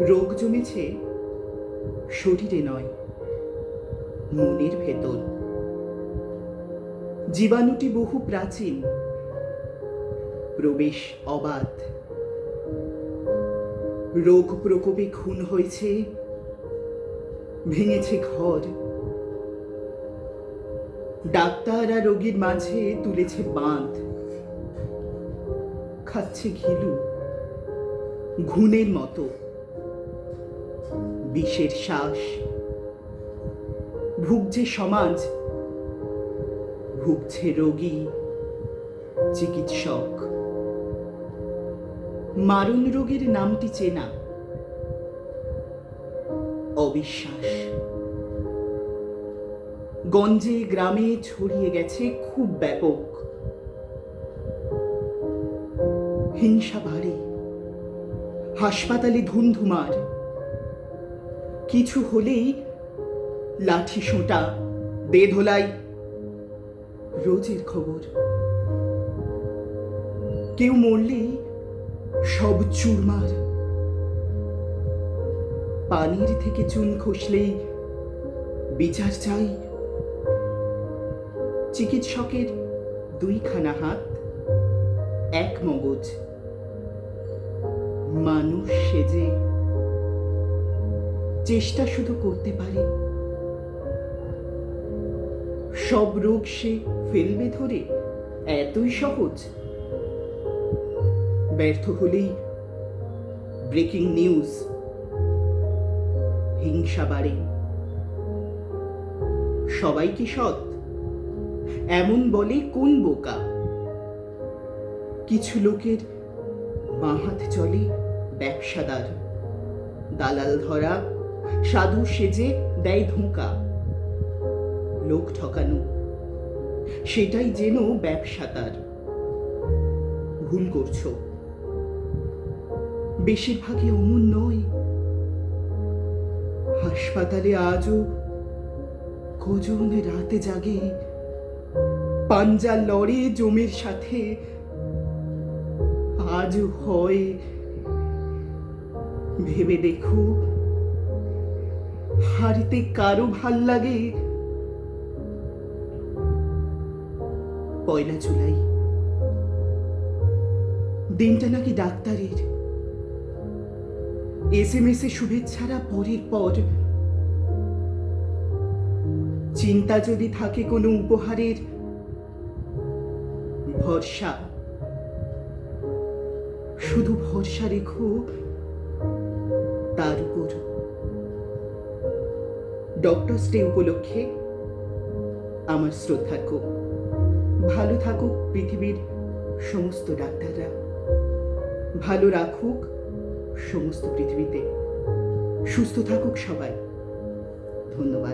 রোগ জমেছে শরীরে নয়, মনের ভেতর। জীবাণুটি বহু প্রাচীন, প্রবেশ অবাধ। রোগ প্রকোপে খুন হয়েছে, ভেঙেছে ঘর। ডাক্তার আর রোগীর মাঝে তুলেছে বাঁধ। খাচ্ছে ঘিলু ঘুণের মতো, বিষের শ্বাস। ভুগছে সমাজ, ভুগছে রোগী, চিকিৎসক। মারণ রোগের নামটি চেনা, অবিশ্বাস। গঞ্জে গ্রামে ছড়িয়ে গেছে খুব ব্যাপক। হিংসা বাড়ে, হাসপাতালে ধুন্ধুমার। কিছু হলেই লাঠি সোঁটা, বেধোলাই, রোজের খবর। কেউ মরলেই সব চুরমার। পানির থেকে চুন খসলেই বিচার চাই। চিকিৎসকের দুইখানা হাত, এক মগজ। মানুষ সেজে চেষ্টা শুধু করতে পারে। সব রোগ সে ফেলবে ধরে, এতই সহজ। ব্যর্থ হলেই ব্রেকিং নিউজ। হিংসা বাড়ে। সবাই কি সৎ এমন বলে কোন বোকা? কিছু লোকের বাঁ হাত চলে ব্যবসাদার। দালাল ধরা, সাধু সেজে দেয় ধোঁকা। লোক ঠকানো, সেটাই যেন ব্যবসা তার। ভুল করছো, বেশিরভাগই অমন নয়। হাসপাতালে আজও কজন রাতে জাগে, পাঞ্জা লড়ে জমির সাথে। আজও হয়, ভেবে দেখো, হারতে কারো ভাল লাগে? পয়লা জুলাই দিনটা নাকি ডাক্তারের। SMS এ শুভেচ্ছারা পরের পর। চিন্তা যদি থাকে কোনো উপহারের, ভরসা, শুধু ভরসা রেখো তার উপর। ডক্টরস ডে উপলক্ষে আমার শ্রদ্ধার্ঘ্য। ভালো থাকুক পৃথিবীর সমস্ত ডাক্তাররা, ভালো রাখুক সমস্ত পৃথিবীতে। সুস্থ থাকুক সবাই। ধন্যবাদ।